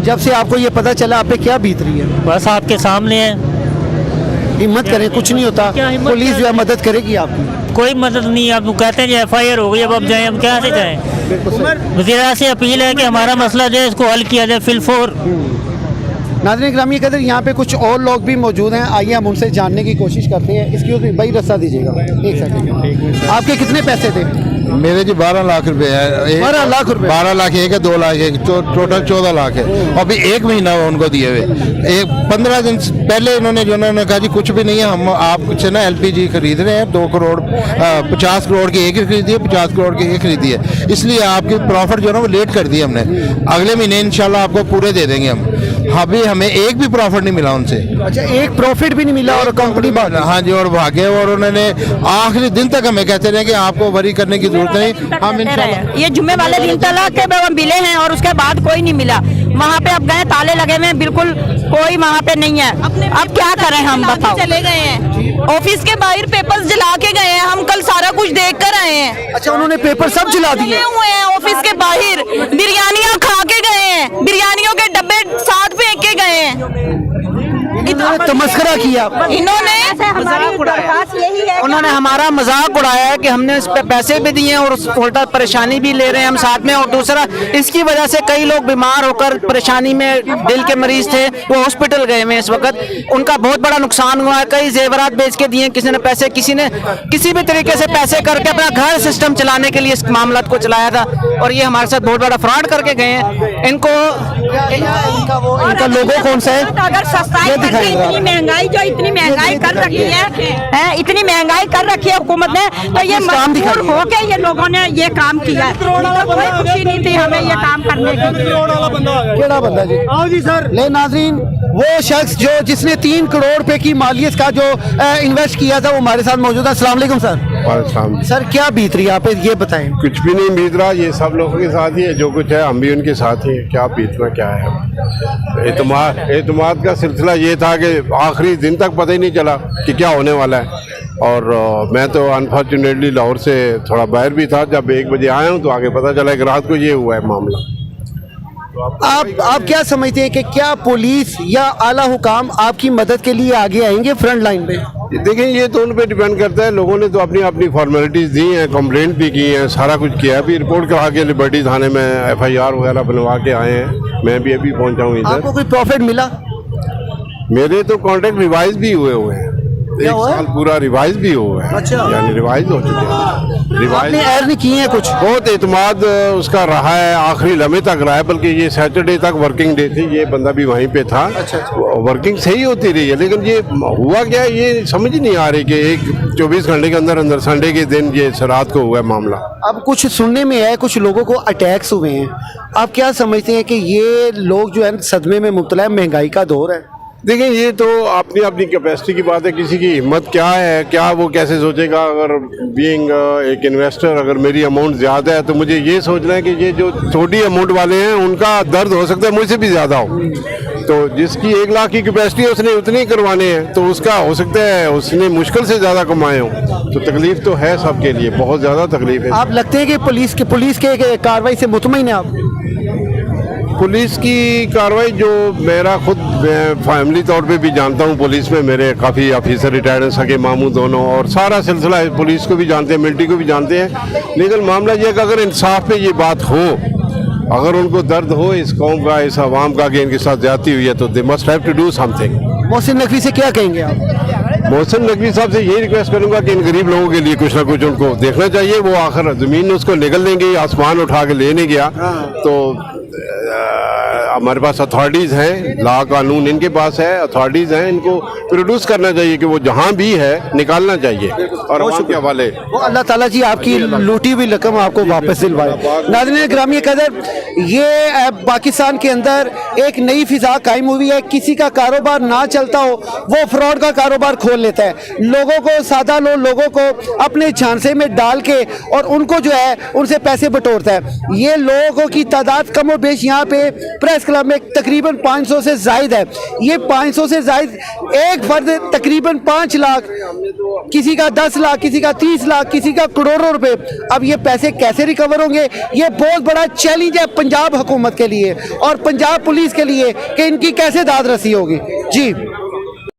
जब से आपको ये पता चला आप पे क्या बीत रही है? बस आपके सामने है। हिम्मत करें, कुछ नहीं होता, क्या हिम्मत पुलिस जो है मदद करेगी आपकी। कोई मदद नहीं, आप कहते हैं FIR हो गई, अब जाएं, अब क्या से जाएं? वज़ीर से अपील है कि हमारा मसला जो है इसको हल किया जाए फिलफोर। नाज़रीन ग्रामी कदर यहाँ पे कुछ और लोग भी मौजूद हैं, आइए हम उनसे जानने की कोशिश करते हैं। इसकी भाई रस्सा दीजिएगा, एक सेकंड। आपके कितने पैसे थे? मेरे जी 12 लाख रुपए है। 12 लाख रुपए? 12 लाख एक है, 2 लाख एक, टोटल 14 लाख है। अभी 1 महीना हुआ उनको दिए हुए। 15 दिन पहले इन्होंने कहा जी कुछ भी नहीं है, हम आपसे ना LPG खरीद रहे हैं, 2 करोड़ 50 करोड़ की एक ही खरीदी है, 50 करोड़ की एक खरीदी है, इसलिए आपकी प्रॉफिट जो है ना वो लेट कर दी हमने, अगले महीने इंशाल्लाह आपको पूरे दे देंगे हम। अभी हमें एक भी प्रॉफिट नहीं मिला उनसे। अच्छा, एक प्रॉफिट भी नहीं मिला और कंपनी भाग? हाँ जी, और भागे, और उन्होंने आखिरी दिन तक हमें कहते रहे कि आपको वरी करने की जरूरत नहीं, हम इंशाल्लाह। ये जुम्मे वाले दिन तलाक के मिले हैं और उसके बाद कोई नहीं मिला। वहाँ पे अब गए, ताले लगे हुए हैं, बिल्कुल कोई वहाँ पे नहीं है। अब क्या करें हम, बताओ। चले गए हैं ऑफिस के बाहर, पेपर्स जला के गए हैं, हम कल सारा कुछ देख कर आए हैं। अच्छा, उन्होंने पेपर सब जला दिए हुए हैं ऑफिस के बाहर, बिरयानियाँ खा के गए हैं, बिरयानियों के डब्बे साथ फेंक के गए हैं। तमस्करा किया इन्होंने, उन्होंने हमारा मजाक उड़ाया है कि हमने इस पे पैसे भी दिए और उल्टा परेशानी भी ले रहे हैं हम साथ में। और दूसरा, इसकी वजह से कई लोग बीमार होकर परेशानी में, दिल के मरीज थे, वो हॉस्पिटल गए हुए इस वक्त, उनका बहुत बड़ा नुकसान हुआ है। कई जेवरात बेच के दिए, किसी ने पैसे, किसी ने किसी भी तरीके से पैसे करके अपना घर सिस्टम चलाने के लिए इस मामला को चलाया था, और ये हमारे साथ बहुत बड़ा फ्रॉड करके गए हैं। इनको इनका लोगो कौन सा है? अगर सस्ताई कर दी, इतनी महंगाई जो इतनी महंगाई कर रखी है, इतनी महंगाई कर रखी है हुकूमत ने, तो ये मजबूर हो के ये लोगों ने ये काम किया है। तो कोई खुशी नहीं थी हमें ये काम करने की। केड़ा बंदा जी? आओ जी सर। ले नाज़रीन, वो शख्स जो जिसने 3 करोड़ रुपए की मालियत का जो इन्वेस्ट किया था वो हमारे साथ मौजूद है। अस्सलाम वालेकुम सर। सर क्या बीत रही है आप, ये बताएं। कुछ भी नहीं बीत रहा, ये सब लोगों के साथ ही है, जो कुछ है हम भी उनके साथ ही हैं। क्या बीतना क्या है, एतमाद का सिलसिला ये था कि आखिरी दिन तक पता ही नहीं चला कि क्या होने वाला है। और मैं तो अनफॉर्चुनेटली लाहौर से थोड़ा बाहर भी था, जब 1 बजे आया हूँ तो आगे पता चला कि रात को ये हुआ है मामला। आप क्या समझते हैं कि क्या पुलिस या आला हुकाम आपकी मदद के लिए आगे आएंगे फ्रंट लाइन पे? देखें, ये तो उन पे डिपेंड करता है। लोगों ने तो अपनी अपनी फॉर्मेलिटीज दी हैं, कंप्लेंट भी की हैं, सारा कुछ किया है। अभी रिपोर्ट करा के लिबर्टी थाने में FIR वगैरह बनवा के आए हैं। मैं भी अभी पहुंचा हूँ इधर। आपको कोई प्रॉफिट मिला? मेरे तो कॉन्ट्रैक्ट रिवाइज भी हुए हैं, 1 साल पूरा रिवाइज भी हुआ है। अच्छा। यानी रिवाइज हो चुके हैं, रिवाइज एर्न किए हैं कुछ। बहुत एतमाद उसका रहा है, आखिरी लम्हे तक रहा है, बल्कि ये सैटरडे तक वर्किंग डे थी, ये बंदा भी वहीं पे था। अच्छा। वर्किंग सही होती रही है, लेकिन ये हुआ क्या ये समझ ही नहीं आ रही कि एक 24 घंटे के अंदर अंदर संडे के दिन ये रात को हुआ है मामला। अब कुछ सुनने में है कुछ लोगों को अटैक्स हुए हैं, आप क्या समझते हैं कि ये लोग जो है सदमे में मुब्तला है, महंगाई का दौर है? देखिए, ये तो अपनी अपनी कैपेसिटी की बात है, किसी की हिम्मत क्या है, क्या वो कैसे सोचेगा। अगर बीइंग एक इन्वेस्टर, अगर मेरी अमाउंट ज़्यादा है तो मुझे ये सोचना है कि ये जो छोटी अमाउंट वाले हैं उनका दर्द हो सकता है मुझसे भी ज़्यादा हो। तो जिसकी 1 लाख की कैपेसिटी है उसने उतने ही करवाने हैं, तो उसका हो सकता है उसने मुश्किल से ज़्यादा कमाए हों। तो तकलीफ तो है सबके लिए, बहुत ज़्यादा तकलीफ है। आप लगते हैं कि पुलिस के कार्रवाई से मुतमईन है आप? पुलिस की कार्रवाई, जो मेरा खुद फैमिली तौर पे भी जानता हूँ, पुलिस में मेरे काफ़ी ऑफिसर रिटायर्ड हैं, सगे मामू दोनों, और सारा सिलसिला है, पुलिस को भी जानते हैं, मिलिट्री को भी जानते हैं। लेकिन मामला ये है कि अगर इंसाफ पे ये बात हो, अगर उनको दर्द हो इस कौम का, इस आवाम का कि इनके साथ ज्यादती हुई है, तो they must have to do something. Mohsin Naqvi से क्या कहेंगे आप? मोहसिन नकवी साहब से यही रिक्वेस्ट करूंगा कि इन गरीब लोगों के लिए कुछ ना कुछ उनको देखना चाहिए। वो आखिर ज़मीन उसको निगल देंगे, आसमान उठा के ले नहीं गया, तो हमारे पास अथॉरिटीज़ हैं, ला कानून इनके पास है, अथॉरिटीज़ हैं, इनको प्रोड्यूस करना चाहिए कि वो जहाँ भी है निकालना चाहिए और अवाम के हवाले। वो अल्लाह ताला जी आपकी लूटी हुई रकम आपको वापस दिलवाए। नाज़रीन ग्रामी कदर, ये पाकिस्तान के अंदर एक नई फिजा कायम हुई है। किसी का कारोबार ना चलता हो वो फ्रॉड का कारोबार खोल लेता है, लोगों को, सादा लोगों को अपने झांसे में डाल के और उनको जो है उनसे पैसे बटोरता है। ये लोगों की तादाद कम और बेश यहाँ पे प्रेस प्रेस क्लब में तकरीबन 500 से जायद है। ये 500 से जायद एक फर्द तकरीबन 5 लाख, किसी का 10 लाख, किसी का 30 लाख, किसी का करोड़ों रुपए। अब ये पैसे कैसे रिकवर होंगे? ये बहुत बड़ा चैलेंज है पंजाब हुकूमत के लिए और पंजाब पुलिस के लिए कि इनकी कैसे दाद रसी होगी। जी